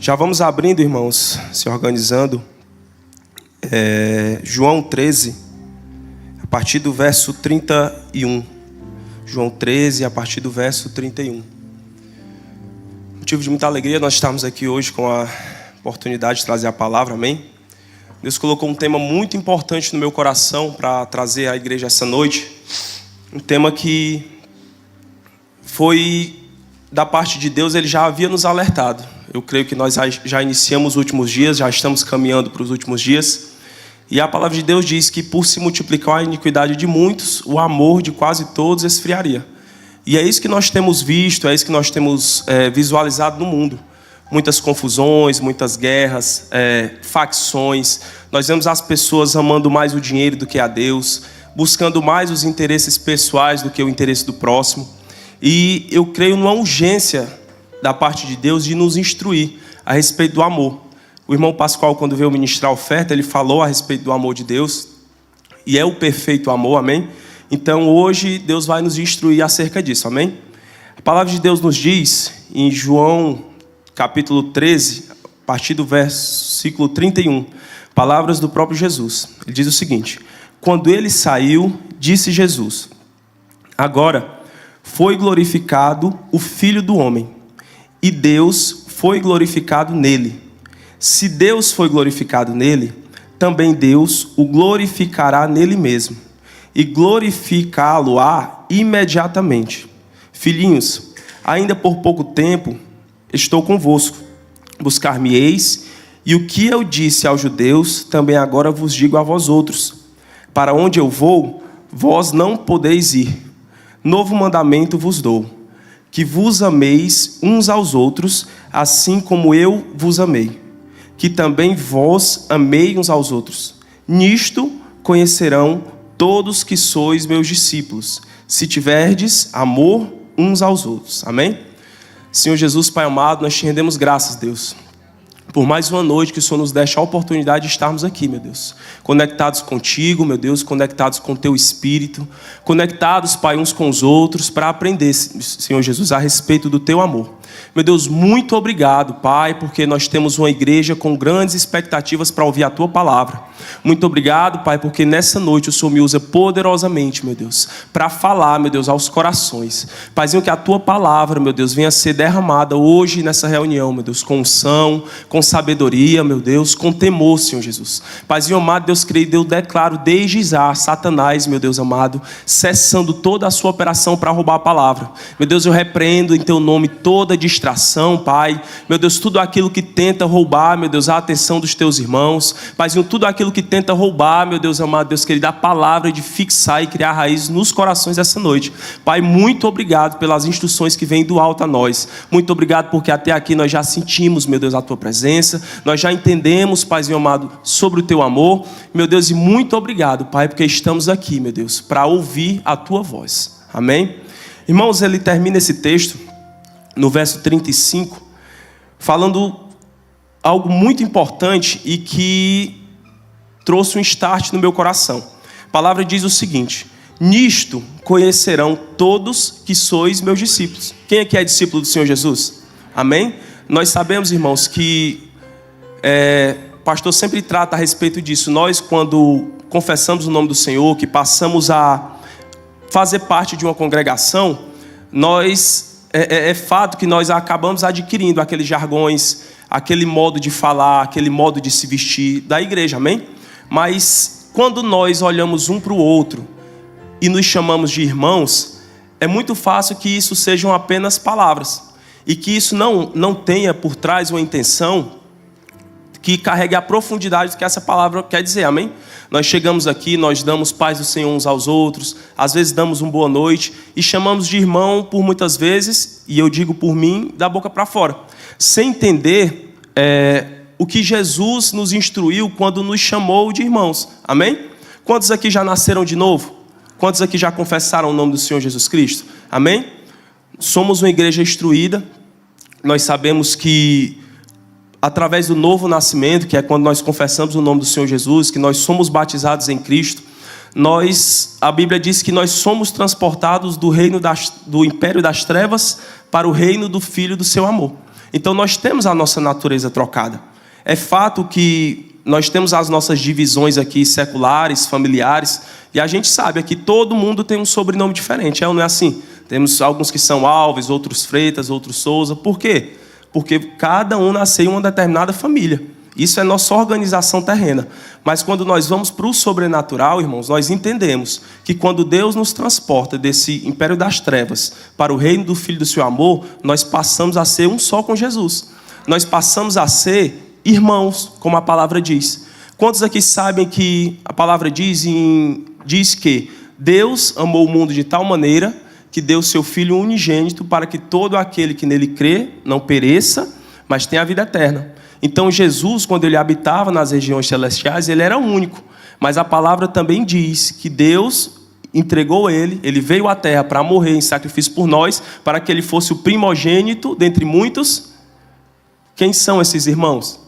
Já vamos abrindo, irmãos, se organizando. João 13, a partir do verso 31. João 13, a partir do verso 31. Motivo de muita alegria nós estamos aqui hoje com a oportunidade de trazer a palavra, amém? Deus colocou um tema muito importante no meu coração para trazer à igreja essa noite. Um tema que foi da parte de Deus, ele já havia nos alertado. Eu creio que nós já iniciamos os últimos dias, já estamos caminhando para os últimos dias. E a palavra de Deus diz que por se multiplicar a iniquidade de muitos, o amor de quase todos esfriaria. E é isso que nós temos visto, é isso que nós temos visualizado no mundo. Muitas confusões, muitas guerras, facções. Nós vemos as pessoas amando mais o dinheiro do que a Deus, buscando mais os interesses pessoais do que o interesse do próximo. E eu creio numa urgência da parte de Deus de nos instruir a respeito do amor. O irmão Pascoal, quando veio ministrar a oferta, ele falou a respeito do amor de Deus. E é o perfeito amor, amém? Então hoje Deus vai nos instruir acerca disso, amém? A palavra de Deus nos diz em João capítulo 13, a partir do versículo 31, palavras do próprio Jesus. Ele diz o seguinte: quando ele saiu, disse Jesus: agora foi glorificado o Filho do Homem, e Deus foi glorificado nele. Se Deus foi glorificado nele, também Deus o glorificará nele mesmo, e glorificá-lo-á imediatamente. Filhinhos, ainda por pouco tempo estou convosco. Buscar-me-eis, e o que eu disse aos judeus, também agora vos digo a vós outros: para onde eu vou, vós não podeis ir. Novo mandamento vos dou, que vos ameis uns aos outros, assim como eu vos amei, que também vós amei uns aos outros. Nisto conhecerão todos que sois meus discípulos, se tiverdes amor uns aos outros. Amém? Senhor Jesus, Pai amado, nós te rendemos graças, Deus, por mais uma noite que o Senhor nos deixa a oportunidade de estarmos aqui, meu Deus. Conectados contigo, meu Deus, conectados com o teu Espírito, conectados, Pai, uns com os outros, para aprender, Senhor Jesus, a respeito do teu amor. Meu Deus, muito obrigado, Pai, porque nós temos uma igreja com grandes expectativas para ouvir a tua palavra. Muito obrigado, Pai, porque nessa noite o Senhor me usa poderosamente, meu Deus, para falar, meu Deus, aos corações. Paizinho, que a tua palavra, meu Deus, venha ser derramada hoje nessa reunião, meu Deus, com unção, com sabedoria, meu Deus, com temor, Senhor Jesus. Paizinho amado, Deus querido, eu declaro desde já Satanás, meu Deus amado, cessando toda a sua operação para roubar a palavra. Meu Deus, eu repreendo em teu nome toda distração, Pai. Meu Deus, tudo aquilo que tenta roubar, meu Deus, a atenção dos teus irmãos. Paizinho, tudo aquilo que tenta roubar, meu Deus amado, Deus querido, a palavra de fixar e criar raízes nos corações essa noite. Pai, muito obrigado pelas instruções que vêm do alto a nós. Muito obrigado porque até aqui nós já sentimos, meu Deus, a tua presença. Nós já entendemos, Paizinho amado, sobre o teu amor. Meu Deus, e muito obrigado, Pai, porque estamos aqui, meu Deus, para ouvir a tua voz. Amém? Irmãos, ele termina esse texto no verso 35, falando algo muito importante e que trouxe um start no meu coração. A palavra diz o seguinte: nisto conhecerão todos que sois meus discípulos. Quem aqui é discípulo do Senhor Jesus? Amém? Nós sabemos, irmãos, que o pastor sempre trata a respeito disso. Nós, quando confessamos o nome do Senhor, que passamos a fazer parte de uma congregação, nós é fato que nós acabamos adquirindo aqueles jargões, aquele modo de falar, aquele modo de se vestir da igreja, amém? Mas quando nós olhamos um para o outro e nos chamamos de irmãos, é muito fácil que isso sejam apenas palavras e que isso não tenha por trás uma intenção que carregue a profundidade do que essa palavra quer dizer, amém? Nós chegamos aqui, nós damos paz do Senhor uns aos outros, às vezes damos uma boa noite e chamamos de irmão por muitas vezes, e eu digo por mim, da boca para fora, sem entender o que Jesus nos instruiu quando nos chamou de irmãos, amém? Quantos aqui já nasceram de novo? Quantos aqui já confessaram o nome do Senhor Jesus Cristo? Amém? Somos uma igreja instruída, nós sabemos que através do novo nascimento, que é quando nós confessamos o nome do Senhor Jesus, que nós somos batizados em Cristo, a Bíblia diz que nós somos transportados do império das trevas para o reino do Filho do seu amor. Então nós temos a nossa natureza trocada. É fato que nós temos as nossas divisões aqui seculares, familiares, e a gente sabe que todo mundo tem um sobrenome diferente, não é assim? Temos alguns que são Alves, outros Freitas, outros Souza. Por quê? Porque cada um nasceu em uma determinada família. Isso é nossa organização terrena. Mas quando nós vamos para o sobrenatural, irmãos, nós entendemos que quando Deus nos transporta desse império das trevas para o reino do Filho do seu amor, nós passamos a ser um só com Jesus. Nós passamos a ser irmãos, como a palavra diz. Quantos aqui sabem que a palavra diz que Deus amou o mundo de tal maneira que deu seu Filho unigênito para que todo aquele que nele crê não pereça, mas tenha a vida eterna. Então Jesus, quando ele habitava nas regiões celestiais, ele era único. Mas a palavra também diz que Deus entregou ele veio à terra para morrer em sacrifício por nós, para que ele fosse o primogênito dentre muitos. Quem são esses irmãos?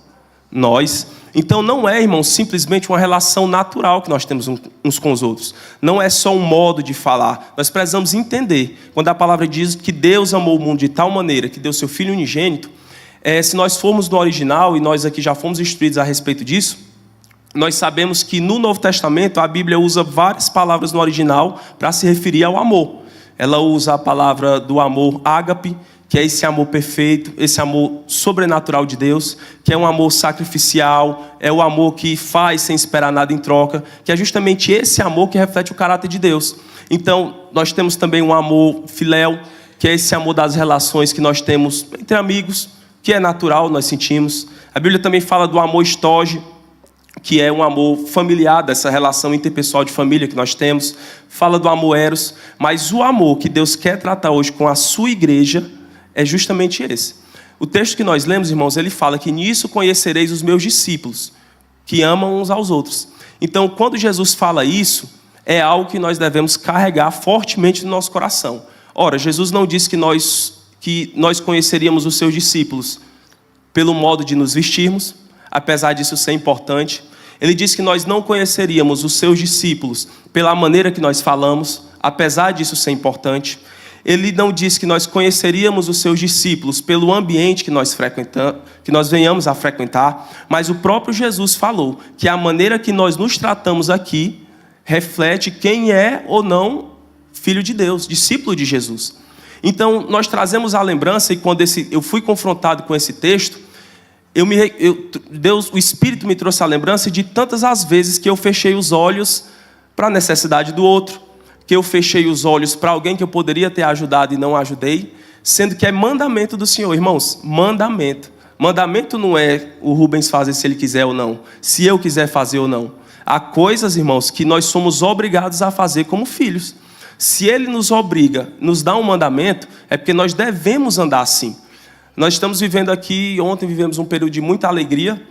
Nós. Então não é, irmãos, simplesmente uma relação natural que nós temos uns com os outros. Não é só um modo de falar. Nós precisamos entender. Quando a palavra diz que Deus amou o mundo de tal maneira que deu seu Filho unigênito, se nós formos no original, e nós aqui já fomos instruídos a respeito disso, nós sabemos que no Novo Testamento a Bíblia usa várias palavras no original para se referir ao amor. Ela usa a palavra do amor ágape, que é esse amor perfeito, esse amor sobrenatural de Deus, que é um amor sacrificial, é o amor que faz sem esperar nada em troca, que é justamente esse amor que reflete o caráter de Deus. Então, nós temos também um amor filéu, que é esse amor das relações que nós temos entre amigos, que é natural, nós sentimos. A Bíblia também fala do amor estóge, que é um amor familiar, dessa relação interpessoal de família que nós temos. Fala do amor eros, mas o amor que Deus quer tratar hoje com a sua igreja é justamente esse. O texto que nós lemos, irmãos, ele fala que nisso conhecereis os meus discípulos, que amam uns aos outros. Então, quando Jesus fala isso, é algo que nós devemos carregar fortemente no nosso coração. Ora, Jesus não disse que nós conheceríamos os seus discípulos pelo modo de nos vestirmos, apesar disso ser importante. Ele disse que nós não conheceríamos os seus discípulos pela maneira que nós falamos, apesar disso ser importante. Ele não disse que nós conheceríamos os seus discípulos pelo ambiente que nós venhamos a frequentar, mas o próprio Jesus falou que a maneira que nós nos tratamos aqui reflete quem é ou não filho de Deus, discípulo de Jesus. Então, nós trazemos a lembrança, e quando eu fui confrontado com esse texto, o Espírito me trouxe a lembrança de tantas as vezes que eu fechei os olhos para a necessidade do outro, que eu fechei os olhos para alguém que eu poderia ter ajudado e não ajudei, sendo que é mandamento do Senhor, irmãos, mandamento. Mandamento não é o Rubens fazer se ele quiser ou não, se eu quiser fazer ou não. Há coisas, irmãos, que nós somos obrigados a fazer como filhos. Se ele nos obriga, nos dá um mandamento, é porque nós devemos andar assim. Nós estamos vivendo aqui, ontem vivemos um período de muita alegria,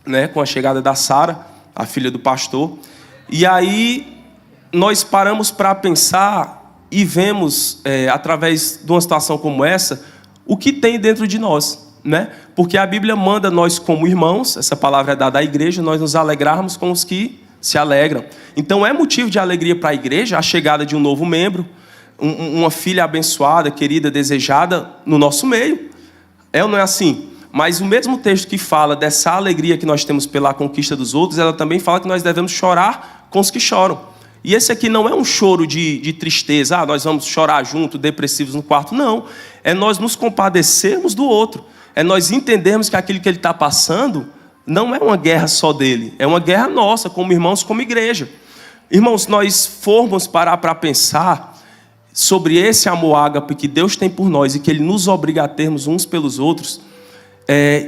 né, com a chegada da Sara, a filha do pastor. E aí nós paramos para pensar e vemos, através de uma situação como essa, o que tem dentro de nós, né? Porque a Bíblia manda nós como irmãos, essa palavra é dada à igreja, nós nos alegrarmos com os que se alegram. Então é motivo de alegria para a igreja a chegada de um novo membro, uma filha abençoada, querida, desejada no nosso meio. É ou não é assim? Mas o mesmo texto que fala dessa alegria que nós temos pela conquista dos outros, ela também fala que nós devemos chorar com os que choram. E esse aqui não é um choro de tristeza, nós vamos chorar junto, depressivos no quarto. Não, é nós nos compadecermos do outro, é nós entendermos que aquilo que ele está passando não é uma guerra só dele, é uma guerra nossa, como irmãos, como igreja. Irmãos, nós formos parar para pensar sobre esse amor ágape que Deus tem por nós e que Ele nos obriga a termos uns pelos outros,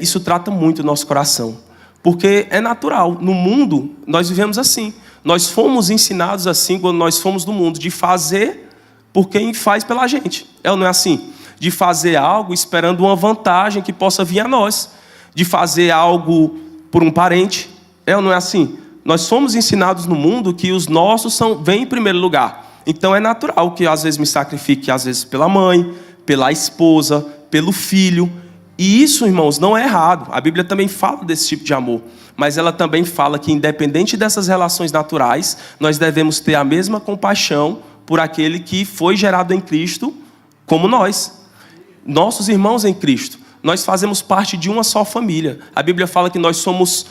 isso trata muito o nosso coração. Porque é natural, no mundo nós vivemos assim. Nós fomos ensinados assim quando nós fomos do mundo, de fazer por quem faz pela gente. É ou não é assim? De fazer algo esperando uma vantagem que possa vir a nós. De fazer algo por um parente. É ou não é assim? Nós somos ensinados no mundo que os nossos vêm em primeiro lugar. Então é natural que às vezes me sacrifique, às vezes pela mãe, pela esposa, pelo filho. E isso, irmãos, não é errado. A Bíblia também fala desse tipo de amor. Mas ela também fala que, independente dessas relações naturais, nós devemos ter a mesma compaixão por aquele que foi gerado em Cristo como nós. Nossos irmãos em Cristo. nós fazemos parte de uma só família. A Bíblia fala que nós somos...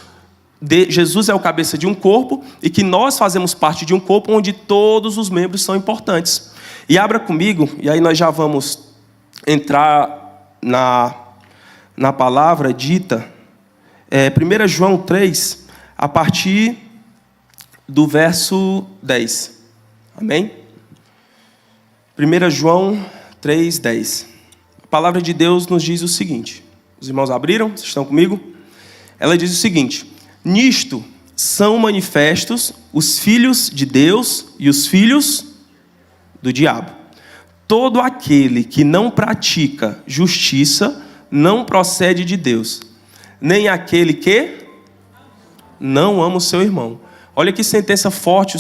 Jesus é o cabeça de um corpo e que nós fazemos parte de um corpo onde todos os membros são importantes. E abra comigo, e aí nós já vamos entrar na palavra dita. 1 João 3, a partir do verso 10. Amém? 1 João 3, 10. A palavra de Deus nos diz o seguinte. Os irmãos abriram? Vocês estão comigo? Ela diz o seguinte: nisto são manifestos os filhos de Deus e os filhos do diabo. Todo aquele que não pratica justiça não procede de Deus, nem aquele que não ama o seu irmão. Olha que sentença forte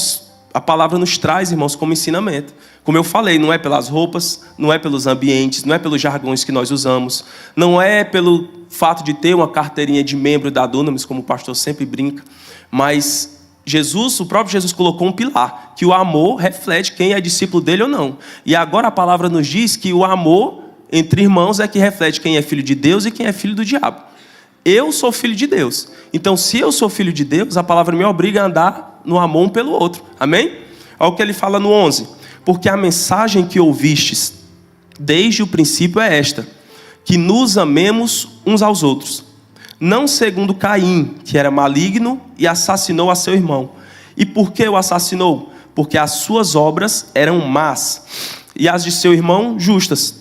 a palavra nos traz, irmãos, como ensinamento. Como eu falei, não é pelas roupas, não é pelos ambientes, não é pelos jargões que nós usamos, não é pelo fato de ter uma carteirinha de membro da Dunamis, como o pastor sempre brinca, mas Jesus, o próprio Jesus colocou um pilar, que o amor reflete quem é discípulo dele ou não. E agora a palavra nos diz que o amor entre irmãos é que reflete quem é filho de Deus e quem é filho do diabo. Eu sou filho de Deus. Então, se eu sou filho de Deus, a palavra me obriga a andar no amor um pelo outro. Amém? Olha o que ele fala no 11. Porque a mensagem que ouvistes desde o princípio é esta: que nos amemos uns aos outros. Não segundo Caim, que era maligno e assassinou a seu irmão. E por que o assassinou? Porque as suas obras eram más e as de seu irmão justas.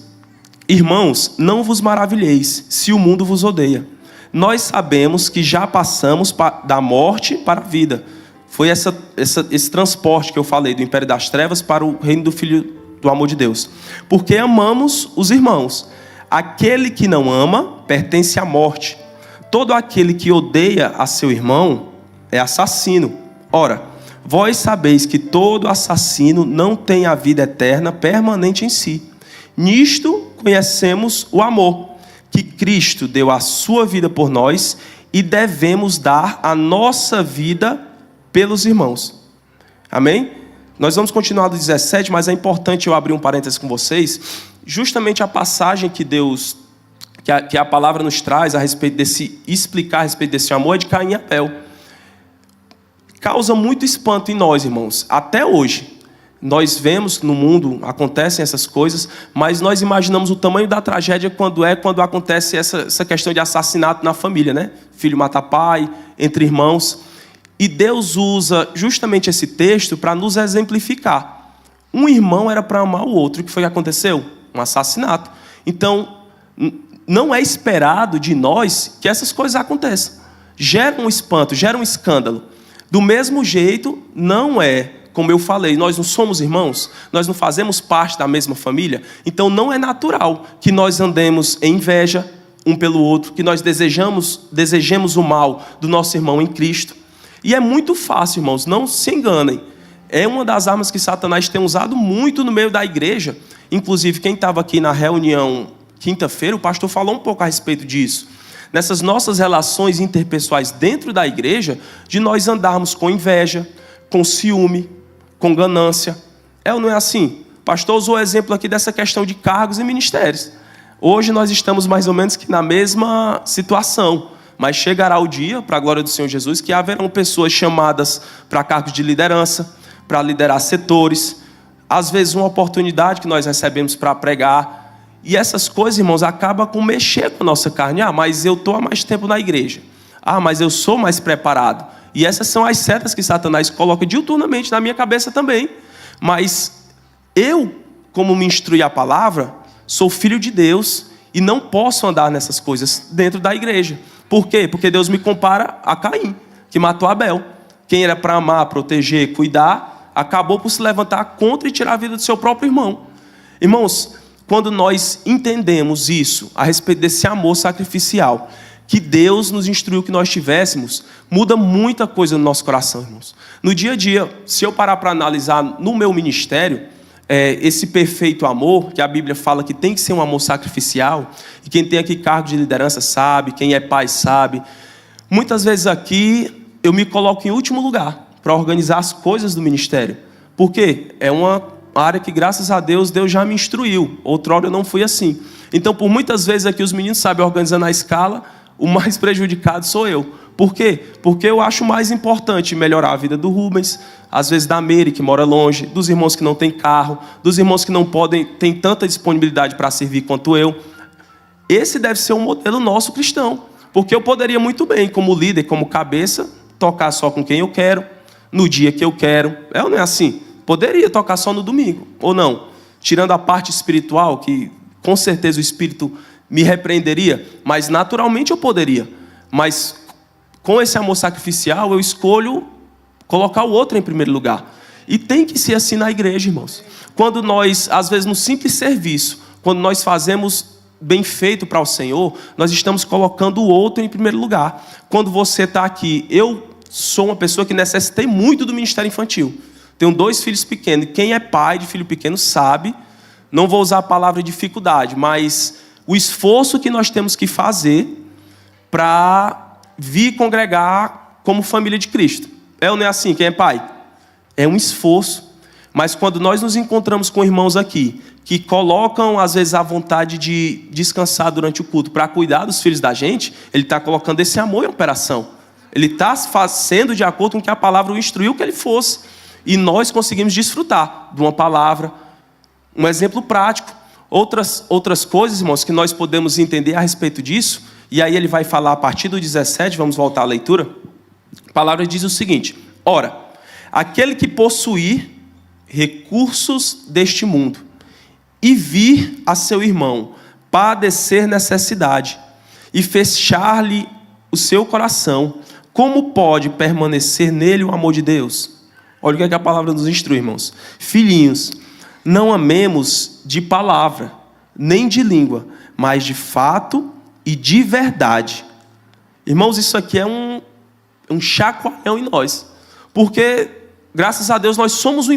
Irmãos, não vos maravilheis se o mundo vos odeia. Nós sabemos que já passamos da morte para a vida. Foi esse transporte que eu falei, do império das trevas para o reino do Filho do amor de Deus. Porque amamos os irmãos. Aquele que não ama pertence à morte. Todo aquele que odeia a seu irmão é assassino. Ora, vós sabeis que todo assassino não tem a vida eterna permanente em si. Nisto conhecemos o amor, que Cristo deu a sua vida por nós e devemos dar a nossa vida pelos irmãos. Amém? Nós vamos continuar do 17, mas é importante eu abrir um parênteses com vocês. Justamente a passagem que Deus, que a palavra nos traz a respeito explicar a respeito desse amor é de Caim e Abel. Causa muito espanto em nós, irmãos, até hoje. Nós vemos no mundo, acontecem essas coisas, mas nós imaginamos o tamanho da tragédia quando acontece essa questão de assassinato na família, né? Filho mata pai, entre irmãos. E Deus usa justamente esse texto para nos exemplificar. Um irmão era para amar o outro. O que foi que aconteceu? Um assassinato. Então, não é esperado de nós que essas coisas aconteçam. Gera um espanto, gera um escândalo. Do mesmo jeito, não é... Como eu falei, nós não somos irmãos, nós não fazemos parte da mesma família, então não é natural que nós andemos em inveja um pelo outro, que nós desejemos o mal do nosso irmão em Cristo. E é muito fácil, irmãos, não se enganem. É uma das armas que Satanás tem usado muito no meio da igreja. Inclusive, quem estava aqui na reunião quinta-feira, o pastor falou um pouco a respeito disso. Nessas nossas relações interpessoais dentro da igreja, de nós andarmos com inveja, com ciúme, com ganância. É ou não é assim? O pastor usou o exemplo aqui dessa questão de cargos e ministérios. Hoje nós estamos mais ou menos que na mesma situação, mas chegará o dia, para a glória do Senhor Jesus, que haverão pessoas chamadas para cargos de liderança, para liderar setores, às vezes uma oportunidade que nós recebemos para pregar, e essas coisas, irmãos, acabam com mexer com a nossa carne. Mas eu estou há mais tempo na igreja. Mas eu sou mais preparado. E essas são as setas que Satanás coloca diuturnamente na minha cabeça também. Mas eu, como me instrui a palavra, sou filho de Deus e não posso andar nessas coisas dentro da igreja. Por quê? Porque Deus me compara a Caim, que matou Abel. Quem era para amar, proteger, cuidar, acabou por se levantar contra e tirar a vida do seu próprio irmão. Irmãos, quando nós entendemos isso, a respeito desse amor sacrificial, que Deus nos instruiu que nós tivéssemos, muda muita coisa no nosso coração, irmãos. No dia a dia, se eu parar para analisar no meu ministério, esse perfeito amor, que a Bíblia fala que tem que ser um amor sacrificial, e quem tem aqui cargo de liderança sabe, quem é pai sabe. Muitas vezes aqui eu me coloco em último lugar para organizar as coisas do ministério. Por quê? É uma área que, graças a Deus, Deus já me instruiu. Outrora eu não fui assim. Então, por muitas vezes aqui os meninos sabem organizando a escala, o mais prejudicado sou eu. Por quê? Porque eu acho mais importante melhorar a vida do Rubens, às vezes da Mary, que mora longe, dos irmãos que não têm carro, dos irmãos que não têm tanta disponibilidade para servir quanto eu. Esse deve ser um modelo nosso cristão. Porque eu poderia muito bem, como líder, como cabeça, tocar só com quem eu quero, no dia que eu quero. É ou não é assim? Poderia tocar só no domingo, ou não? Tirando a parte espiritual, que com certeza o Espírito me repreenderia, mas naturalmente eu poderia. Mas com esse amor sacrificial, eu escolho colocar o outro em primeiro lugar. E tem que ser assim na igreja, irmãos. Quando nós, às vezes no simples serviço, quando nós fazemos bem feito para o Senhor, nós estamos colocando o outro em primeiro lugar. Quando você está aqui, eu sou uma pessoa que necessitei muito do ministério infantil. Tenho 2 filhos pequenos. Quem é pai de filho pequeno sabe, não vou usar a palavra dificuldade, mas o esforço que nós temos que fazer para vir congregar como família de Cristo. É ou não é assim? Quem é pai? É um esforço. Mas quando nós nos encontramos com irmãos aqui, que colocam, às vezes, a vontade de descansar durante o culto para cuidar dos filhos da gente, ele está colocando esse amor em operação. Ele está fazendo de acordo com o que a palavra o instruiu que ele fosse. E nós conseguimos desfrutar de uma palavra, um exemplo prático. Outras coisas, irmãos, que nós podemos entender a respeito disso, e aí ele vai falar a partir do 17, vamos voltar à leitura. A palavra diz o seguinte: ora, aquele que possuir recursos deste mundo, e vir a seu irmão padecer necessidade, e fechar-lhe o seu coração, como pode permanecer nele o amor de Deus? Olha o que a palavra nos instrui, irmãos. Filhinhos, não amemos de palavra, nem de língua, mas de fato e de verdade. Irmãos, isso aqui é um chacoalhão em nós, porque, graças a Deus, nós somos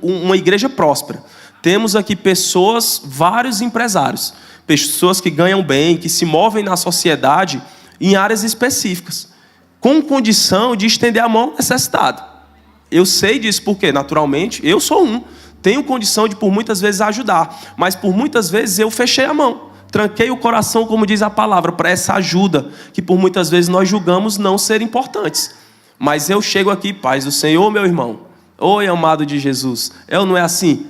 uma igreja próspera. Temos aqui pessoas, vários empresários, pessoas que ganham bem, que se movem na sociedade em áreas específicas, com condição de estender a mão ao necessitado. Eu sei disso porque, naturalmente, eu sou tenho condição de, por muitas vezes, ajudar, mas por muitas vezes eu fechei a mão, tranquei o coração, como diz a palavra, para essa ajuda, que por muitas vezes nós julgamos não ser importantes. Mas eu chego aqui, paz do Senhor, meu irmão, oi, amado de Jesus, não é assim?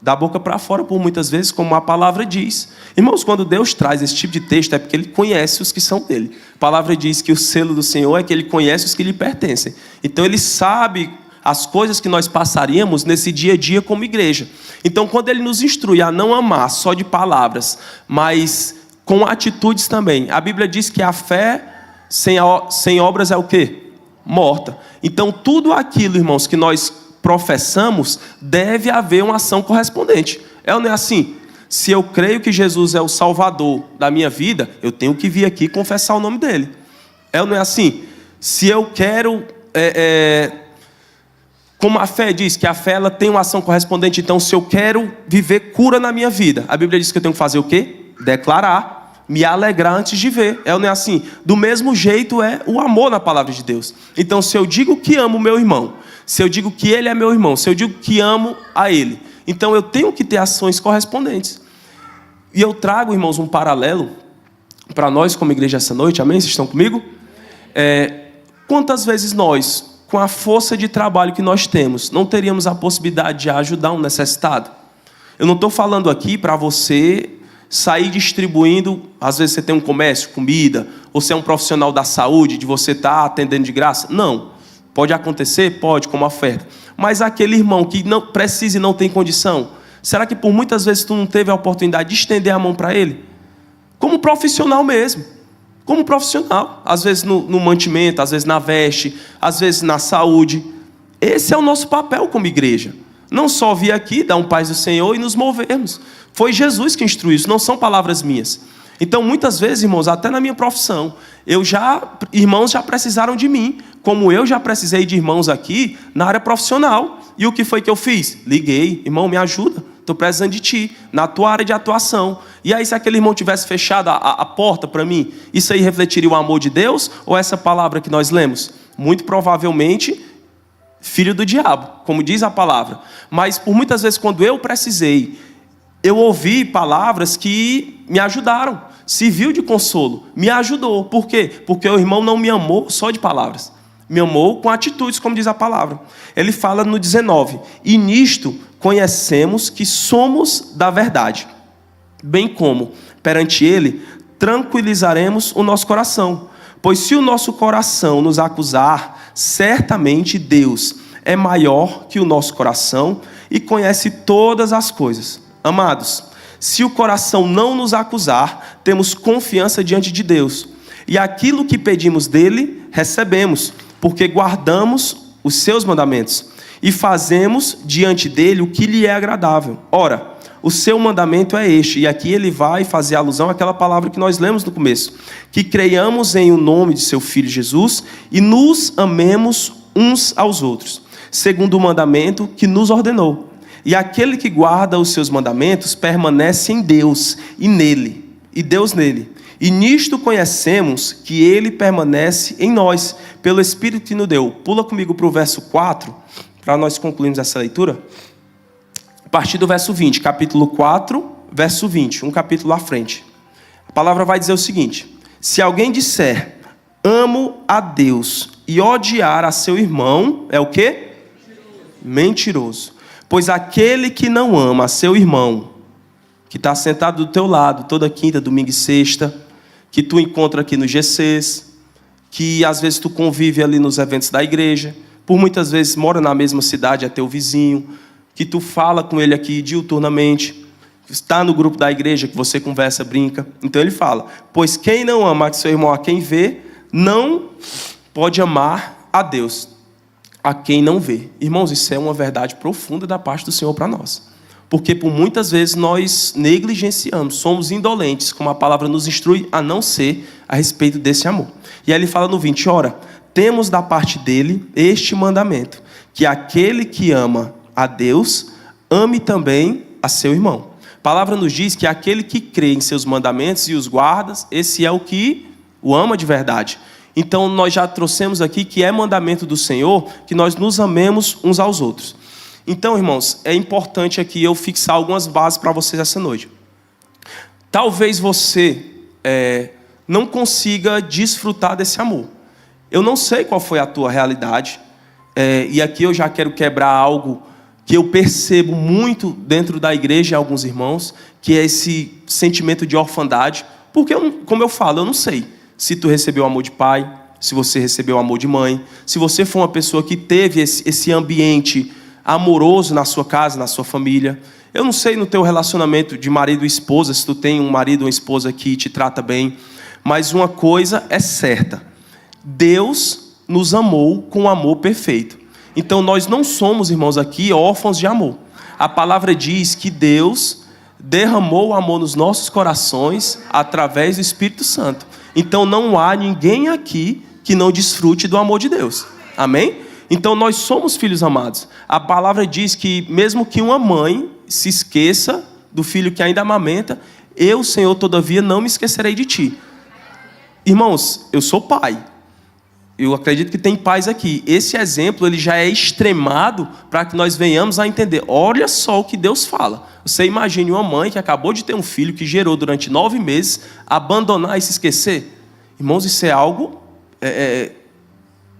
Da boca para fora, por muitas vezes, como a palavra diz. Irmãos, quando Deus traz esse tipo de texto, é porque Ele conhece os que são dele. A palavra diz que o selo do Senhor é que Ele conhece os que lhe pertencem. Então, Ele sabe as coisas que nós passaríamos nesse dia a dia como igreja. Então, quando Ele nos instrui a não amar só de palavras, mas com atitudes também. A Bíblia diz que a fé sem obras é o quê? Morta. Então, tudo aquilo, irmãos, que nós professamos, deve haver uma ação correspondente. É ou não é assim? Se eu creio que Jesus é o Salvador da minha vida, eu tenho que vir aqui confessar o nome dele. É ou não é assim? Se eu quero, como a fé diz, que a fé ela tem uma ação correspondente, então se eu quero viver cura na minha vida, a Bíblia diz que eu tenho que fazer o quê? Declarar, me alegrar antes de ver. É ou não é assim? Do mesmo jeito é o amor na palavra de Deus. Então, se eu digo que amo o meu irmão, se eu digo que ele é meu irmão, se eu digo que amo a ele, então eu tenho que ter ações correspondentes. E eu trago, irmãos, um paralelo para nós como igreja essa noite, amém? Vocês estão comigo? Quantas vezes nós, com a força de trabalho que nós temos, não teríamos a possibilidade de ajudar um necessitado? Eu não estou falando aqui para você sair distribuindo, às vezes você tem um comércio, comida, ou você é um profissional da saúde, de você estar atendendo de graça. Não. Pode acontecer? Pode, como oferta. Mas aquele irmão que não precisa e não tem condição, será que por muitas vezes tu não teve a oportunidade de estender a mão para ele? Como profissional mesmo. Como profissional. Às vezes no mantimento, às vezes na veste, às vezes na saúde. Esse é o nosso papel como igreja. Não só vir aqui, dar um paz do Senhor e nos movermos. Foi Jesus que instruiu isso, não são palavras minhas. Então, muitas vezes, irmãos, até na minha profissão, irmãos já precisaram de mim, como eu já precisei de irmãos aqui na área profissional. E o que foi que eu fiz? Liguei, irmão, me ajuda, estou precisando de ti, na tua área de atuação. E aí, se aquele irmão tivesse fechado a porta para mim, isso aí refletiria o amor de Deus? Ou essa palavra que nós lemos? Muito provavelmente, filho do diabo, como diz a palavra. Mas, por muitas vezes, quando eu precisei, eu ouvi palavras que me ajudaram, serviu de consolo, me ajudou. Por quê? Porque o irmão não me amou só de palavras, me amou com atitudes, como diz a palavra. Ele fala no 19: e nisto conhecemos que somos da verdade, bem como perante ele tranquilizaremos o nosso coração. Pois se o nosso coração nos acusar, certamente Deus é maior que o nosso coração e conhece todas as coisas. Amados, se o coração não nos acusar, temos confiança diante de Deus. E aquilo que pedimos dele, recebemos, porque guardamos os seus mandamentos e fazemos diante dele o que lhe é agradável. Ora, o seu mandamento é este, e aqui ele vai fazer alusão àquela palavra que nós lemos no começo: que creiamos em o nome de seu Filho Jesus e nos amemos uns aos outros, segundo o mandamento que nos ordenou. E aquele que guarda os seus mandamentos permanece em Deus e nele, e Deus nele. E nisto conhecemos que ele permanece em nós, pelo Espírito que nos deu. Pula comigo para o verso 4, para nós concluirmos essa leitura. A partir do verso 20, capítulo 4, verso 20, um capítulo à frente. A palavra vai dizer o seguinte: se alguém disser, amo a Deus, e odiar a seu irmão, é o quê? Mentiroso. Pois aquele que não ama a seu irmão, que está sentado do teu lado toda quinta, domingo e sexta, que tu encontra aqui no GCs, que às vezes tu convive ali nos eventos da igreja, por muitas vezes mora na mesma cidade, é teu vizinho, que tu fala com ele aqui diuturnamente, está no grupo da igreja que você conversa, brinca. Então ele fala: pois quem não ama seu irmão a quem vê, não pode amar a Deus a quem não vê. Irmãos, isso é uma verdade profunda da parte do Senhor para nós. Porque por muitas vezes nós negligenciamos, somos indolentes, como a palavra nos instrui a não ser, a respeito desse amor. E aí ele fala no 20, ora, temos da parte dele este mandamento, que aquele que ama a Deus, ame também a seu irmão. A palavra nos diz que aquele que crê em seus mandamentos e os guarda, esse é o que o ama de verdade. Então nós já trouxemos aqui que é mandamento do Senhor que nós nos amemos uns aos outros. Então, irmãos, é importante aqui eu fixar algumas bases para vocês essa noite. Talvez você não consiga desfrutar desse amor. Eu não sei qual foi a tua realidade, e aqui eu já quero quebrar algo que eu percebo muito dentro da igreja, alguns irmãos, que é esse sentimento de orfandade, porque, como eu falo, eu não sei se tu recebeu o amor de pai, se você recebeu o amor de mãe, se você foi uma pessoa que teve esse ambiente amoroso na sua casa, na sua família. Eu não sei no teu relacionamento de marido e esposa, se tu tem um marido ou uma esposa que te trata bem, mas uma coisa é certa: Deus nos amou com um amor perfeito. Então nós não somos, irmãos, aqui órfãos de amor. A palavra diz que Deus derramou o amor nos nossos corações através do Espírito Santo. Então não há ninguém aqui que não desfrute do amor de Deus. Amém? Então nós somos filhos amados. A palavra diz que mesmo que uma mãe se esqueça do filho que ainda amamenta, eu, Senhor, todavia não me esquecerei de ti. Irmãos, eu sou pai. Eu acredito que tem pais aqui. Esse exemplo ele já é extremado para que nós venhamos a entender. Olha só o que Deus fala. Você imagine uma mãe que acabou de ter um filho que gerou durante 9 meses, abandonar e se esquecer. Irmãos, isso é algo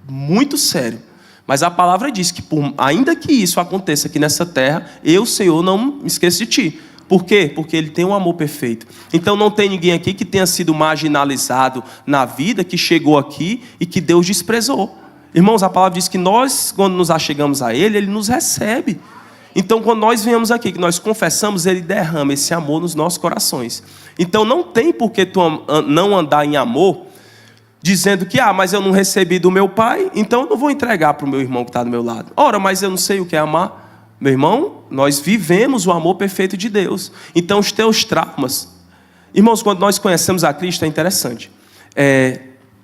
muito sério. Mas a palavra diz que ainda que isso aconteça aqui nessa terra, eu, Senhor, não me esqueço de ti. Por quê? Porque ele tem um amor perfeito. Então não tem ninguém aqui que tenha sido marginalizado na vida, que chegou aqui e que Deus desprezou. Irmãos, a palavra diz que nós, quando nos achegamos a Ele, Ele nos recebe. Então quando nós viemos aqui, que nós confessamos, Ele derrama esse amor nos nossos corações. Então não tem por que tu não andar em amor, dizendo que, mas eu não recebi do meu pai, então eu não vou entregar para o meu irmão que está do meu lado. Ora, mas eu não sei o que é amar. Meu irmão, nós vivemos o amor perfeito de Deus. Então os teus traumas... Irmãos, quando nós conhecemos a Cristo é interessante.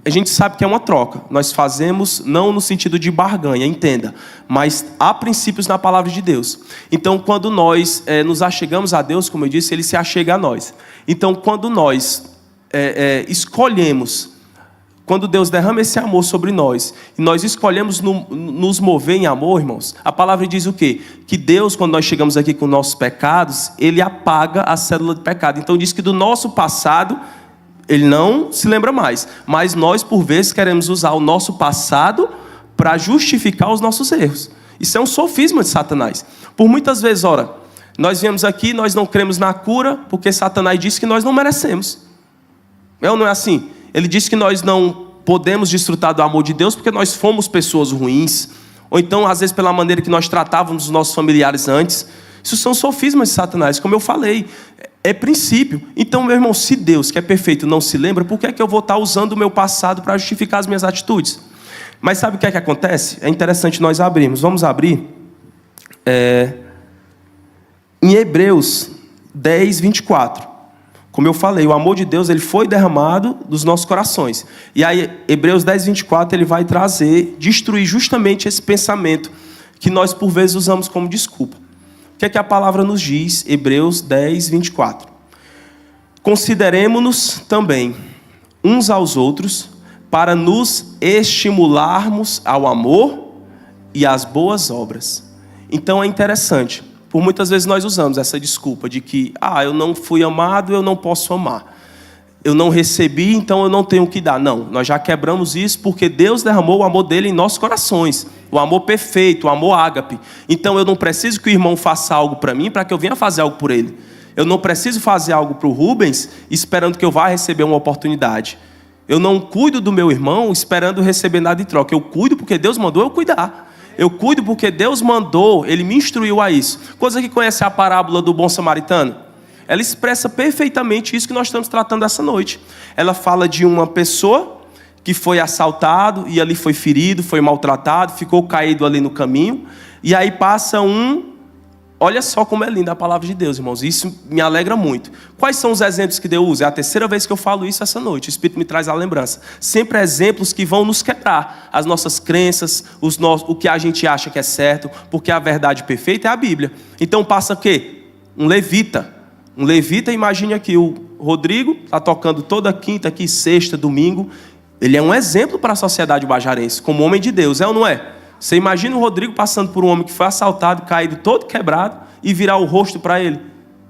A gente sabe que é uma troca. Nós fazemos não no sentido de barganha, entenda. Mas há princípios na palavra de Deus. Então quando nós nos achegamos a Deus, como eu disse, Ele se achega a nós. Então quando nós escolhemos quando Deus derrama esse amor sobre nós, e nós escolhemos nos mover em amor, irmãos, a palavra diz o quê? Que Deus, quando nós chegamos aqui com nossos pecados, Ele apaga a célula de pecado. Então diz que do nosso passado, Ele não se lembra mais. Mas nós, por vezes, queremos usar o nosso passado para justificar os nossos erros. Isso é um sofisma de Satanás. Por muitas vezes, ora, nós viemos aqui, nós não cremos na cura, porque Satanás disse que nós não merecemos. É ou não é assim? Ele disse que nós não podemos desfrutar do amor de Deus porque nós fomos pessoas ruins. Ou então, às vezes, pela maneira que nós tratávamos os nossos familiares antes. Isso são sofismas de Satanás, como eu falei. É princípio. Então, meu irmão, se Deus, que é perfeito, não se lembra, por que é que eu vou estar usando o meu passado para justificar as minhas atitudes? Mas sabe o que é que acontece? É interessante nós abrirmos. Vamos abrir em Hebreus 10, 24. Como eu falei, o amor de Deus ele foi derramado dos nossos corações. E aí, Hebreus 10, 24, ele vai destruir justamente esse pensamento que nós, por vezes, usamos como desculpa. O que é que a palavra nos diz? Hebreus 10, 24. Consideremo-nos também uns aos outros para nos estimularmos ao amor e às boas obras. Então é interessante. Por muitas vezes nós usamos essa desculpa de que eu não fui amado, eu não posso amar. Eu não recebi, então eu não tenho o que dar. Não, nós já quebramos isso porque Deus derramou o amor dele em nossos corações. O amor perfeito, o amor ágape. Então eu não preciso que o irmão faça algo para mim para que eu venha fazer algo por ele. Eu não preciso fazer algo para o Rubens esperando que eu vá receber uma oportunidade. Eu não cuido do meu irmão esperando receber nada em troca. Eu cuido porque Deus mandou eu cuidar. Eu cuido porque Deus mandou, Ele me instruiu a isso. Coisa que conhece a parábola do bom samaritano? Ela expressa perfeitamente isso que nós estamos tratando essa noite. Ela fala de uma pessoa que foi assaltado e ali foi ferido, foi maltratado, ficou caído ali no caminho. E aí passa Olha só como é linda a palavra de Deus, irmãos. Isso me alegra muito. Quais são os exemplos que Deus usa? É a terceira vez que eu falo isso essa noite. O Espírito me traz a lembrança. Sempre exemplos que vão nos quebrar. As nossas crenças, o que a gente acha que é certo. Porque a verdade perfeita é a Bíblia. Então passa o quê? Um levita. Um levita, imagine aqui, o Rodrigo está tocando toda quinta, aqui, sexta, domingo. Ele é um exemplo para a sociedade bajarense, como homem de Deus, é ou não é? Você imagina o Rodrigo passando por um homem que foi assaltado, caído, todo quebrado, e virar o rosto para ele.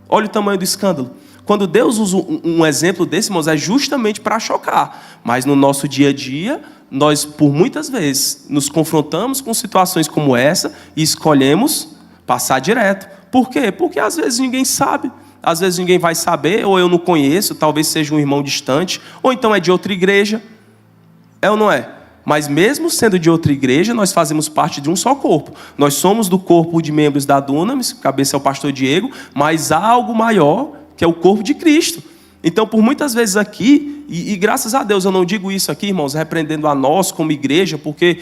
Olha o tamanho do escândalo. Quando Deus usa um exemplo desse, irmãos, é justamente para chocar. Mas no nosso dia a dia, nós, por muitas vezes, nos confrontamos com situações como essa e escolhemos passar direto. Por quê? Porque às vezes ninguém sabe. Às vezes ninguém vai saber, ou eu não conheço, talvez seja um irmão distante, ou então é de outra igreja. É ou não é? Mas mesmo sendo de outra igreja, nós fazemos parte de um só corpo. Nós somos do corpo de membros da Dunamis, cabeça é o pastor Diego, mas há algo maior, que é o corpo de Cristo. Então, por muitas vezes aqui, e graças a Deus eu não digo isso aqui, irmãos, repreendendo a nós como igreja, porque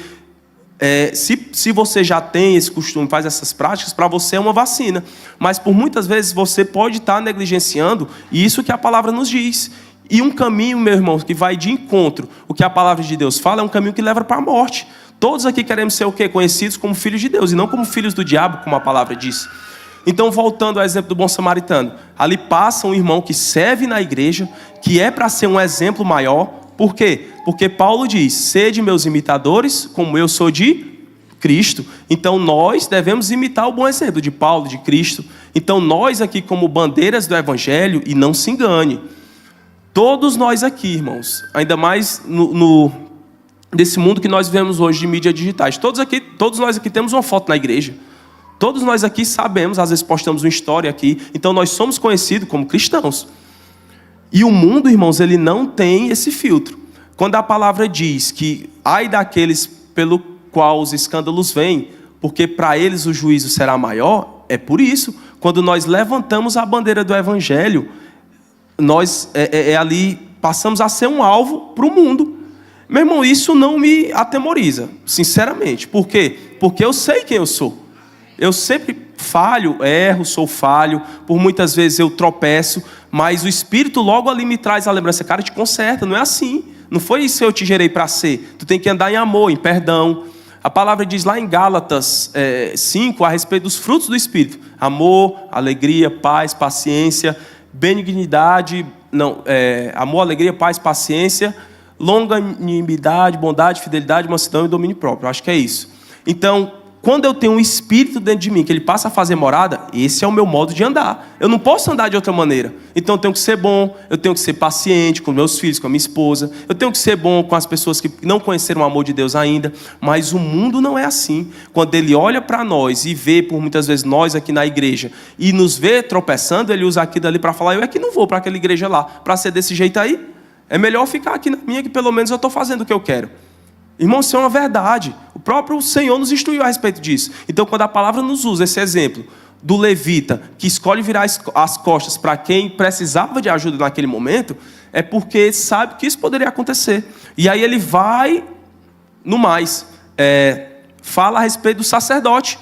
se você já tem esse costume, faz essas práticas, para você é uma vacina. Mas por muitas vezes você pode estar negligenciando isso que a palavra nos diz. E um caminho, meu irmão, que vai de encontro, o que a palavra de Deus fala, é um caminho que leva para a morte. Todos aqui queremos ser o quê? Conhecidos como filhos de Deus, e não como filhos do diabo, como a palavra diz. Então, voltando ao exemplo do bom samaritano, ali passa um irmão que serve na igreja, que é para ser um exemplo maior. Por quê? Porque Paulo diz, sede meus imitadores, como eu sou de Cristo. Então, nós devemos imitar o bom exemplo de Paulo, de Cristo. Então, nós aqui como bandeiras do Evangelho, e não se engane, todos nós aqui, irmãos, ainda mais nesse mundo que nós vivemos hoje de mídias digitais, todos nós aqui temos uma foto na igreja. Todos nós aqui sabemos, às vezes postamos uma história aqui, então nós somos conhecidos como cristãos. E o mundo, irmãos, ele não tem esse filtro. Quando a palavra diz que ai daqueles pelo qual os escândalos vêm, porque para eles o juízo será maior, é por isso. Quando nós levantamos a bandeira do Evangelho, nós ali passamos a ser um alvo para o mundo. Meu irmão, isso não me atemoriza, sinceramente. Por quê? Porque eu sei quem eu sou. Eu sempre falho, erro, sou falho. Por muitas vezes eu tropeço, mas o Espírito logo ali me traz a lembrança. Cara, te conserta, não é assim. Não foi isso que eu te gerei para ser. Tu tem que andar em amor, em perdão. A palavra diz lá em Gálatas 5 a respeito dos frutos do Espírito. Amor, alegria, paz, paciência, benignidade, amor, alegria, paz, paciência, longanimidade, bondade, fidelidade, mansidão e domínio próprio. Eu acho que é isso. Então, quando eu tenho um espírito dentro de mim, que ele passa a fazer morada, esse é o meu modo de andar. Eu não posso andar de outra maneira. Então eu tenho que ser bom, eu tenho que ser paciente com meus filhos, com a minha esposa, eu tenho que ser bom com as pessoas que não conheceram o amor de Deus ainda, mas o mundo não é assim. Quando ele olha para nós e vê, por muitas vezes, nós aqui na igreja, e nos vê tropeçando, ele usa aqui dali para falar, eu é que não vou para aquela igreja lá, para ser desse jeito aí. É melhor ficar aqui na minha, que pelo menos eu estou fazendo o que eu quero. Irmão, isso é uma verdade. O próprio Senhor nos instruiu a respeito disso. Então, quando a palavra nos usa esse exemplo do levita, que escolhe virar as costas para quem precisava de ajuda naquele momento, é porque sabe que isso poderia acontecer. E aí ele vai no mais. Fala a respeito do sacerdote.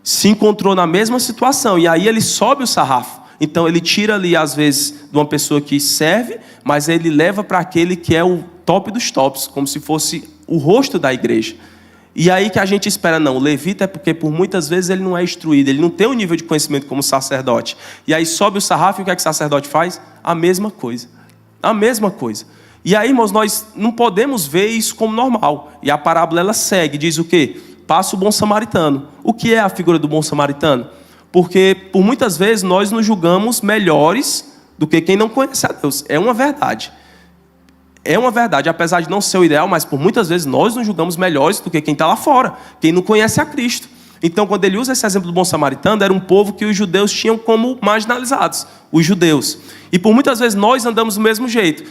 Se encontrou na mesma situação. E aí ele sobe o sarrafo. Então ele tira ali, às vezes, de uma pessoa que serve, mas ele leva para aquele que é o top dos tops, como se fosse o rosto da igreja. E aí que a gente espera, não, o levita é porque por muitas vezes ele não é instruído, ele não tem um nível de conhecimento como sacerdote. E aí sobe o sarrafo e o que é que o sacerdote faz? A mesma coisa. A mesma coisa. E aí, irmãos, nós não podemos ver isso como normal. E a parábola ela segue, diz o quê? Passa o bom samaritano. O que é a figura do bom samaritano? Porque por muitas vezes nós nos julgamos melhores do que quem não conhece a Deus. É uma verdade. É uma verdade, apesar de não ser o ideal, mas por muitas vezes nós nos julgamos melhores do que quem está lá fora, quem não conhece a Cristo. Então, quando ele usa esse exemplo do bom samaritano, era um povo que os judeus tinham como marginalizados, os judeus. E por muitas vezes nós andamos do mesmo jeito.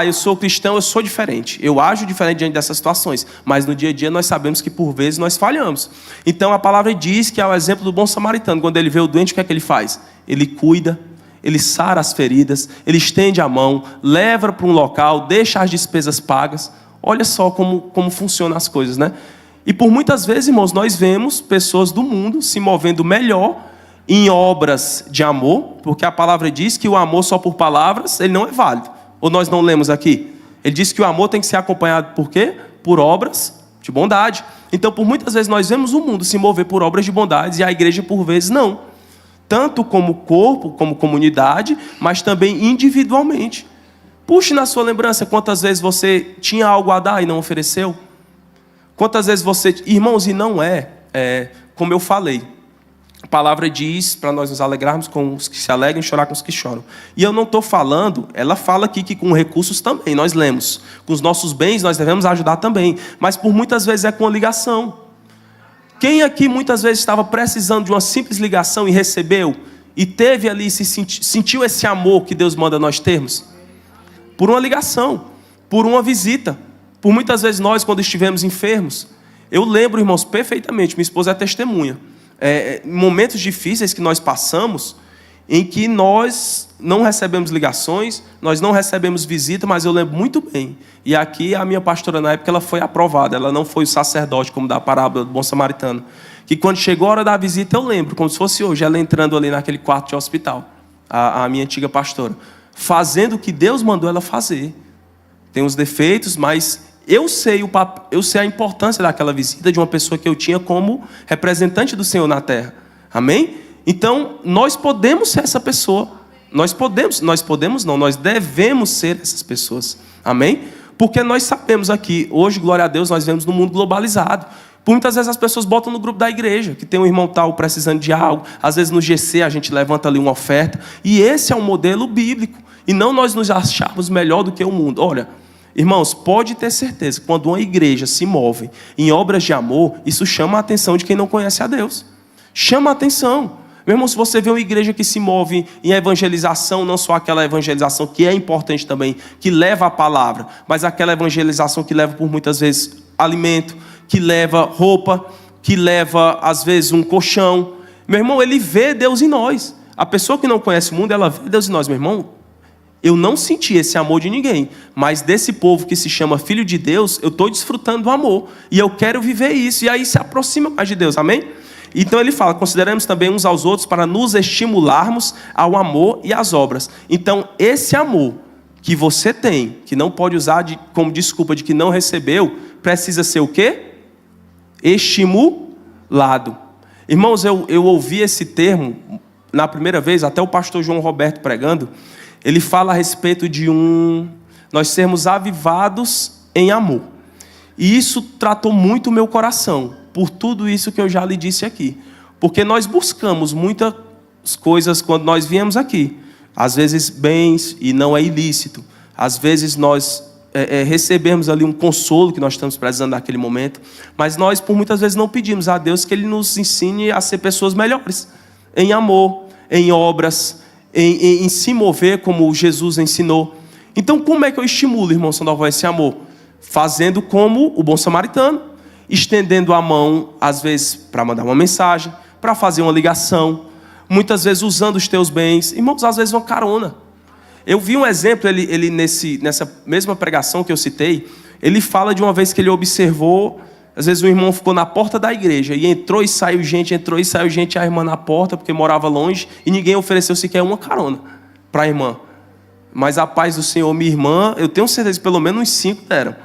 Eu sou cristão, eu sou diferente. Eu ajo diferente diante dessas situações. Mas no dia a dia nós sabemos que por vezes nós falhamos. Então a palavra diz que é o exemplo do bom samaritano. Quando ele vê o doente, o que é que ele faz? Ele cuida, ele sara as feridas, ele estende a mão, leva para um local, deixa as despesas pagas. Olha só como funcionam as coisas, né? E por muitas vezes, irmãos, nós vemos pessoas do mundo se movendo melhor em obras de amor, porque a palavra diz que o amor só por palavras, ele não é válido. Ou nós não lemos aqui? Ele diz que o amor tem que ser acompanhado por quê? Por obras de bondade. Então, por muitas vezes, nós vemos o mundo se mover por obras de bondade e a igreja, por vezes, não. Tanto como corpo, como comunidade, mas também individualmente. Puxe na sua lembrança quantas vezes você tinha algo a dar e não ofereceu. Quantas vezes você... Irmãos, e não como eu falei. A palavra diz para nós nos alegrarmos com os que se alegram e chorar com os que choram. E eu não estou falando, ela fala aqui que com recursos também, nós lemos. Com os nossos bens nós devemos ajudar também. Mas por muitas vezes é com a ligação. Quem aqui muitas vezes estava precisando de uma simples ligação e recebeu? E teve ali, sentiu esse amor que Deus manda nós termos? Por uma ligação, por uma visita. Por muitas vezes nós, quando estivemos enfermos, eu lembro, irmãos, perfeitamente, minha esposa é testemunha, momentos difíceis que nós passamos, em que nós não recebemos ligações, nós não recebemos visita, mas eu lembro muito bem. E aqui a minha pastora na época ela foi aprovada, ela não foi o sacerdote como da parábola do bom samaritano. Que quando chegou a hora da visita eu lembro, como se fosse hoje, ela entrando ali naquele quarto de hospital, a minha antiga pastora, fazendo o que Deus mandou ela fazer. Tem uns defeitos, mas eu sei a importância daquela visita de uma pessoa que eu tinha como representante do Senhor na terra. Amém? Então, nós podemos ser essa pessoa. Nós devemos ser essas pessoas. Amém? Porque nós sabemos aqui, hoje, glória a Deus, nós vivemos num mundo globalizado. Por muitas vezes as pessoas botam no grupo da igreja, que tem um irmão tal precisando de algo. Às vezes no GC a gente levanta ali uma oferta. E esse é um modelo bíblico. E não nós nos acharmos melhor do que o mundo. Olha, irmãos, pode ter certeza que quando uma igreja se move em obras de amor, isso chama a atenção de quem não conhece a Deus. Chama a atenção. Meu irmão, se você vê uma igreja que se move em evangelização, não só aquela evangelização que é importante também, que leva a palavra, mas aquela evangelização que leva por muitas vezes alimento, que leva roupa, que leva às vezes um colchão. Meu irmão, ele vê Deus em nós. A pessoa que não conhece o mundo, ela vê Deus em nós. Meu irmão, eu não senti esse amor de ninguém, mas desse povo que se chama filho de Deus, eu estou desfrutando do amor. E eu quero viver isso. E aí se aproxima mais de Deus, amém? Então ele fala, consideramos também uns aos outros para nos estimularmos ao amor e às obras. Então esse amor que você tem, que não pode usar como desculpa de que não recebeu, precisa ser o quê? Estimulado. Irmãos, eu ouvi esse termo na primeira vez, até o pastor João Roberto pregando, ele fala a respeito de nós sermos avivados em amor. E isso tratou muito o meu coração, por tudo isso que eu já lhe disse aqui. Porque nós buscamos muitas coisas quando nós viemos aqui. Às vezes bens, e não é ilícito. Às vezes nós recebemos ali um consolo que nós estamos precisando naquele momento. Mas nós, por muitas vezes, não pedimos a Deus que Ele nos ensine a ser pessoas melhores. Em amor, em obras, em se mover como Jesus ensinou. Então, como é que eu estimulo, irmão Sandoval, esse amor? Fazendo como o bom samaritano. Estendendo a mão, às vezes, para mandar uma mensagem, para fazer uma ligação. Muitas vezes usando os teus bens. Irmãos, às vezes uma carona. Eu vi um exemplo, ele nessa mesma pregação que eu citei, ele fala de uma vez que ele observou, às vezes um irmão ficou na porta da igreja, e entrou e saiu gente, a irmã na porta, porque morava longe, e ninguém ofereceu sequer uma carona para a irmã. Mas a paz do Senhor, minha irmã, eu tenho certeza que pelo menos uns 5 deram.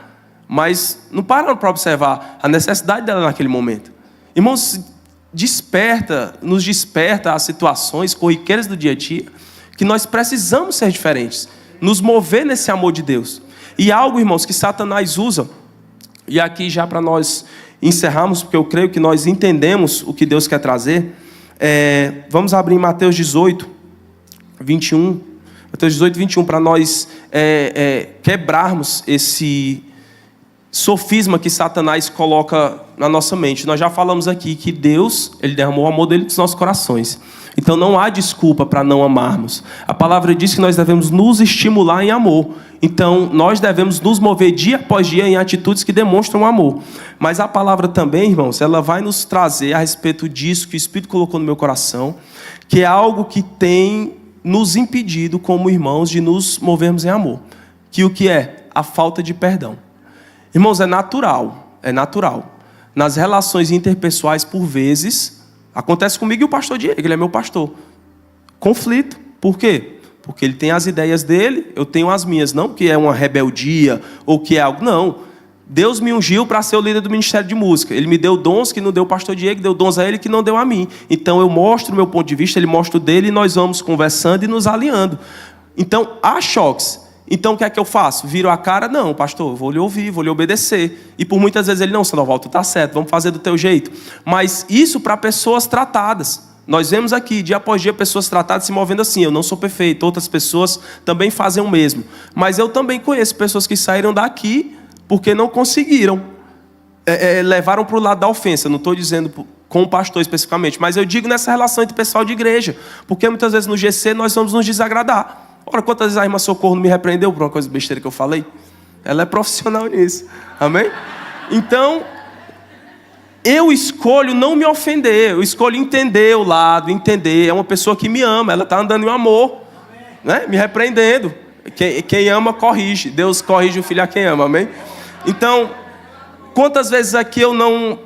Mas não pararam para observar a necessidade dela naquele momento. Irmãos, nos desperta as situações corriqueiras do dia a dia, que nós precisamos ser diferentes, nos mover nesse amor de Deus. E algo, irmãos, que Satanás usa, e aqui já para nós encerrarmos, porque eu creio que nós entendemos o que Deus quer trazer, vamos abrir em Mateus 18, 21, Mateus 18, 21, para nós quebrarmos esse sofisma que Satanás coloca na nossa mente. Nós já falamos aqui que Deus, Ele derramou o amor dele nos nossos corações. Então não há desculpa para não amarmos. A palavra diz que nós devemos nos estimular em amor. Então nós devemos nos mover dia após dia em atitudes que demonstram amor. Mas a palavra também, irmãos, ela vai nos trazer a respeito disso que o Espírito colocou no meu coração, que é algo que tem nos impedido como irmãos de nos movermos em amor. Que o que é? A falta de perdão. Irmãos, é natural. Nas relações interpessoais, por vezes, acontece comigo e o pastor Diego, ele é meu pastor. Conflito. Por quê? Porque ele tem as ideias dele, eu tenho as minhas. Não que é uma rebeldia ou que é algo, não. Deus me ungiu para ser o líder do ministério de música. Ele me deu dons que não deu o pastor Diego, deu dons a ele que não deu a mim. Então eu mostro o meu ponto de vista, ele mostra o dele e nós vamos conversando e nos alinhando. Então há choques. Então o que é que eu faço? Viro a cara? Não, pastor, eu vou lhe ouvir, vou lhe obedecer. E por muitas vezes ele, não, Sandoval, tu está certo, vamos fazer do teu jeito. Mas isso para pessoas tratadas. Nós vemos aqui, dia após dia, pessoas tratadas se movendo assim. Eu não sou perfeito, outras pessoas também fazem o mesmo. Mas eu também conheço pessoas que saíram daqui porque não conseguiram. Levaram para o lado da ofensa. Não estou dizendo com o pastor especificamente, mas eu digo nessa relação entre pessoal de igreja. Porque muitas vezes no GC nós vamos nos desagradar. Ora, quantas vezes a irmã Socorro não me repreendeu por uma coisa besteira que eu falei? Ela é profissional nisso. Amém? Então, eu escolho não me ofender. Eu escolho entender o lado, entender. É uma pessoa que me ama. Ela está andando em amor. Né? Me repreendendo. Quem ama, corrige. Deus corrige o filho a quem ama. Amém? Então, quantas vezes aqui eu não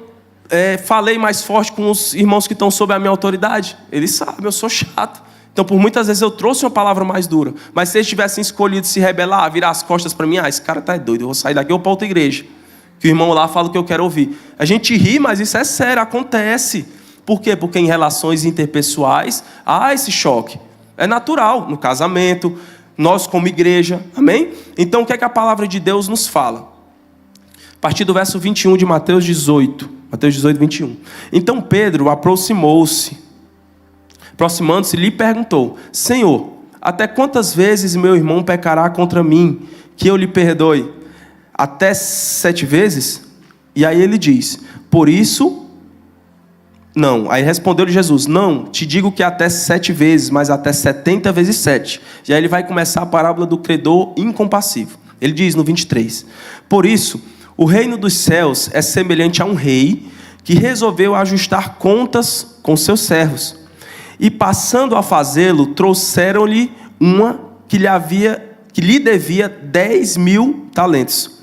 falei mais forte com os irmãos que estão sob a minha autoridade? Eles sabem, eu sou chato. Então, por muitas vezes eu trouxe uma palavra mais dura. Mas se eles tivessem escolhido se rebelar, virar as costas para mim, esse cara tá doido, eu vou sair daqui ou para outra igreja. Que o irmão lá fala o que eu quero ouvir. A gente ri, mas isso é sério, acontece. Por quê? Porque em relações interpessoais há esse choque. É natural, no casamento, nós como igreja, amém? Então, o que é que a palavra de Deus nos fala? A partir do verso 21 de Mateus 18. Mateus 18, 21. Então Pedro aproximando-se, lhe perguntou: Senhor, até quantas vezes meu irmão pecará contra mim, que eu lhe perdoe? Até 7 vezes? E aí ele diz: por isso, não. Aí respondeu-lhe Jesus: não, te digo que até 7 vezes, mas até 70 vezes 7. E aí ele vai começar a parábola do credor incompassivo. Ele diz no 23: por isso, o reino dos céus é semelhante a um rei que resolveu ajustar contas com seus servos. E passando a fazê-lo, trouxeram-lhe uma que lhe devia 10.000 talentos.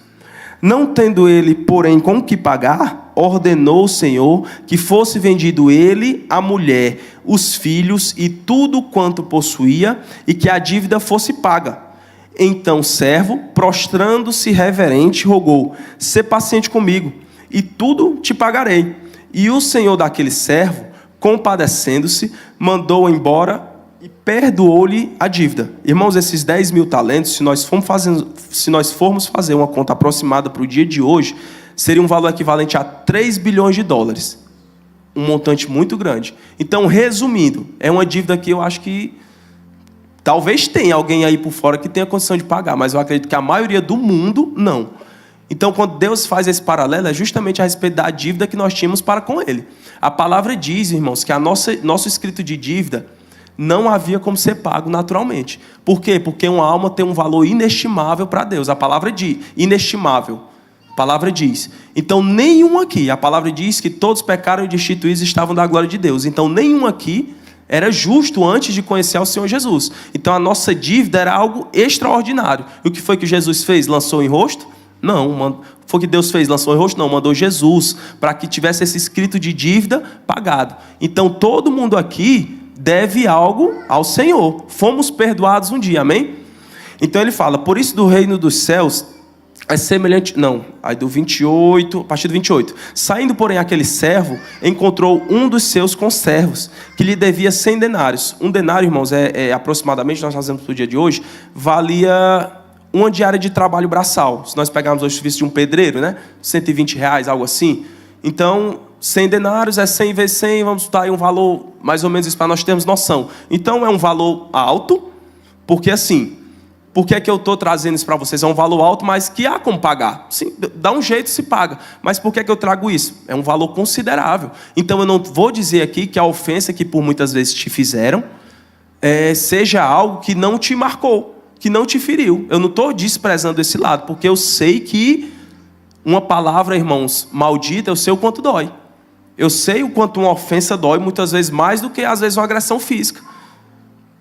Não tendo ele, porém, com que pagar, ordenou o Senhor que fosse vendido ele, a mulher, os filhos e tudo quanto possuía, e que a dívida fosse paga. Então o servo, prostrando-se reverente, rogou: sê paciente comigo, e tudo te pagarei. E o senhor daquele servo, compadecendo-se, mandou embora e perdoou-lhe a dívida. Irmãos, esses 10 mil talentos, se nós formos fazer uma conta aproximada para o dia de hoje, seria um valor equivalente a 3 bilhões de dólares. Um montante muito grande. Então, resumindo, é uma dívida que eu acho que talvez tenha alguém aí por fora que tenha condição de pagar, mas eu acredito que a maioria do mundo não. Então, quando Deus faz esse paralelo, é justamente a respeito da dívida que nós tínhamos para com Ele. A palavra diz, irmãos, que nosso escrito de dívida não havia como ser pago naturalmente. Por quê? Porque uma alma tem um valor inestimável para Deus. A palavra diz, inestimável. A palavra diz. Então, nenhum aqui, a palavra diz que todos pecaram e destituídos estavam da glória de Deus. Então, nenhum aqui era justo antes de conhecer o Senhor Jesus. Então, a nossa dívida era algo extraordinário. E o que foi que Jesus fez? Lançou em rosto? Não. Foi o que Deus fez? Lançou em rosto? Não. Mandou Jesus para que tivesse esse escrito de dívida pagado. Então, todo mundo aqui deve algo ao Senhor. Fomos perdoados um dia, amém? Então, ele fala, por isso do reino dos céus é semelhante... Não, aí do 28, a partir do 28. Saindo, porém, aquele servo, encontrou um dos seus conservos, que lhe devia 100 denários. Um denário, irmãos, aproximadamente, nós fazemos para o dia de hoje, valia uma diária de trabalho braçal. Se nós pegarmos hoje o serviço de um pedreiro, né? R$120, algo assim. Então, 100 denários é 100 vezes 100, vamos botar aí um valor, mais ou menos isso para nós termos noção. Então, é um valor alto, porque assim... Por que é que eu estou trazendo isso para vocês? É um valor alto, mas que há como pagar. Sim, dá um jeito, se paga. Mas por que é que eu trago isso? É um valor considerável. Então eu não vou dizer aqui que a ofensa que por muitas vezes te fizeram seja algo que não te marcou, que não te feriu. Eu não estou desprezando esse lado, porque eu sei que uma palavra, irmãos, maldita, eu sei o quanto dói. Eu sei o quanto uma ofensa dói, muitas vezes mais do que às vezes uma agressão física.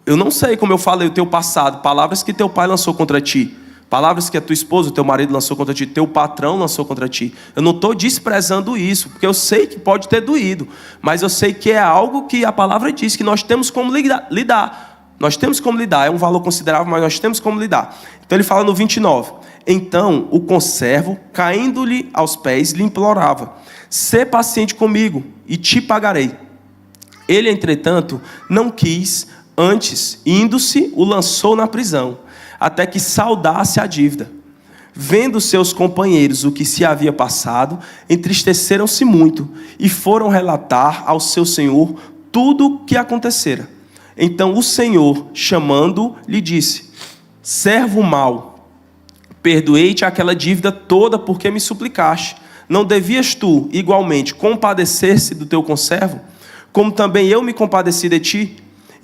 Eu não sei, como eu falei, o teu passado, palavras que teu pai lançou contra ti, palavras que a tua esposa, o teu marido lançou contra ti, teu patrão lançou contra ti. Eu não estou desprezando isso, porque eu sei que pode ter doído, mas eu sei que é algo que a palavra diz, que nós temos como lidar. Nós temos como lidar, é um valor considerável, mas nós temos como lidar. Então ele fala no 29, então o conservo, caindo-lhe aos pés, lhe implorava, sê paciente comigo e te pagarei. Ele, entretanto, não quis. Antes, indo-se, o lançou na prisão, até que saldasse a dívida. Vendo seus companheiros o que se havia passado, entristeceram-se muito e foram relatar ao seu senhor tudo o que acontecera. Então o senhor, chamando, lhe disse, servo mau, perdoei-te aquela dívida toda porque me suplicaste. Não devias tu, igualmente, compadecer-se do teu conservo, como também eu me compadeci de ti?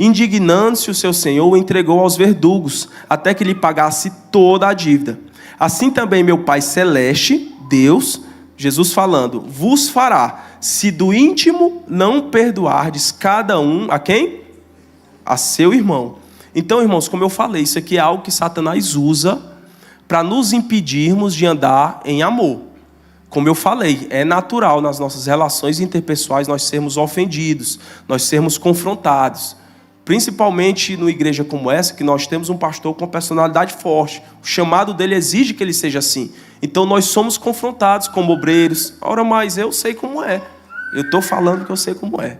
Indignando-se o seu senhor, o entregou aos verdugos, até que lhe pagasse toda a dívida. Assim também meu Pai Celeste, Deus, Jesus falando, vos fará, se do íntimo não perdoardes cada um, a quem? A seu irmão. Então, irmãos, como eu falei, isso aqui é algo que Satanás usa para nos impedirmos de andar em amor. Como eu falei, é natural nas nossas relações interpessoais nós sermos ofendidos, nós sermos confrontados. Principalmente numa igreja como essa, que nós temos um pastor com personalidade forte. O chamado dele exige que ele seja assim. Então nós somos confrontados como obreiros. Ora, mas eu sei como é. Eu estou falando que eu sei como é.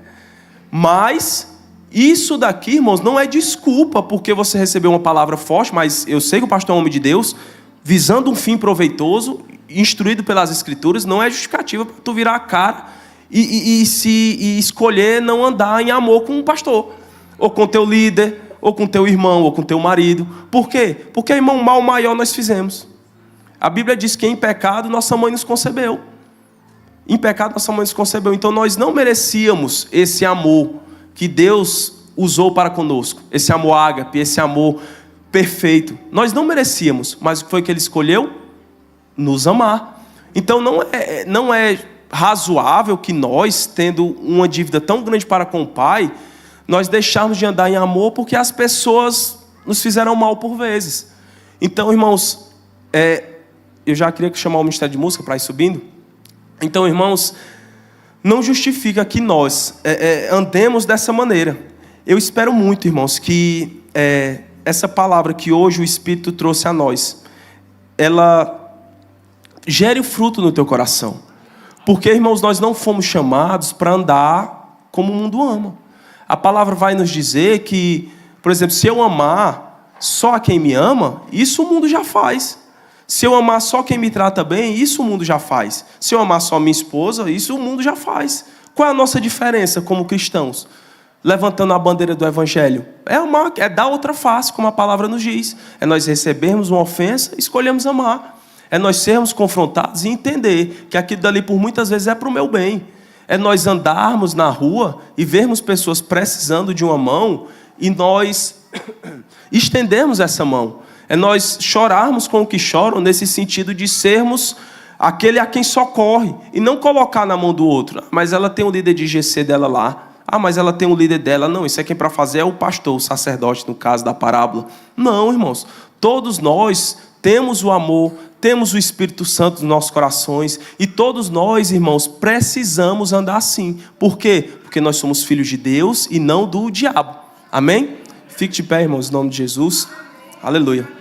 Mas isso daqui, irmãos, não é desculpa porque você recebeu uma palavra forte, mas eu sei que o pastor é um homem de Deus, visando um fim proveitoso, instruído pelas Escrituras, não é justificativa para tu virar a cara e escolher não andar em amor com o pastor. Ou com teu líder, ou com teu irmão, ou com teu marido. Por quê? Porque, irmão, mal maior nós fizemos. A Bíblia diz que em pecado nossa mãe nos concebeu. Em pecado nossa mãe nos concebeu. Então nós não merecíamos esse amor que Deus usou para conosco. Esse amor ágape, esse amor perfeito. Nós não merecíamos, mas o que foi que Ele escolheu? Nos amar. Então não é razoável que nós, tendo uma dívida tão grande para com o Pai, nós deixarmos de andar em amor porque as pessoas nos fizeram mal por vezes. Então, irmãos, eu já queria chamar o Ministério de Música para ir subindo. Então, irmãos, não justifica que nós andemos dessa maneira. Eu espero muito, irmãos, que essa palavra que hoje o Espírito trouxe a nós, ela gere o fruto no teu coração. Porque, irmãos, nós não fomos chamados para andar como o mundo ama. A palavra vai nos dizer que Por exemplo, se eu amar só a quem me ama, isso o mundo já faz. Se eu amar só quem me trata bem, isso o mundo já faz. Se eu amar só minha esposa, isso o mundo já faz. Qual é a nossa diferença como cristãos? Levantando a bandeira do Evangelho. É amar, é dar outra face, como a palavra nos diz. É nós recebermos uma ofensa e escolhemos amar. É nós sermos confrontados e entender que aquilo dali por muitas vezes é para o meu bem. É nós andarmos na rua e vermos pessoas precisando de uma mão e nós estendermos essa mão. É nós chorarmos com o que choram, nesse sentido de sermos aquele a quem socorre e não colocar na mão do outro. Mas ela tem um líder de GC dela lá. Mas ela tem um líder dela. Não, isso é quem para fazer é o pastor, o sacerdote, no caso da parábola. Não, irmãos. Todos nós temos o amor, temos o Espírito Santo nos nossos corações. E todos nós, irmãos, precisamos andar assim. Por quê? Porque nós somos filhos de Deus e não do diabo. Amém? Fique de pé, irmãos, em nome de Jesus. Aleluia.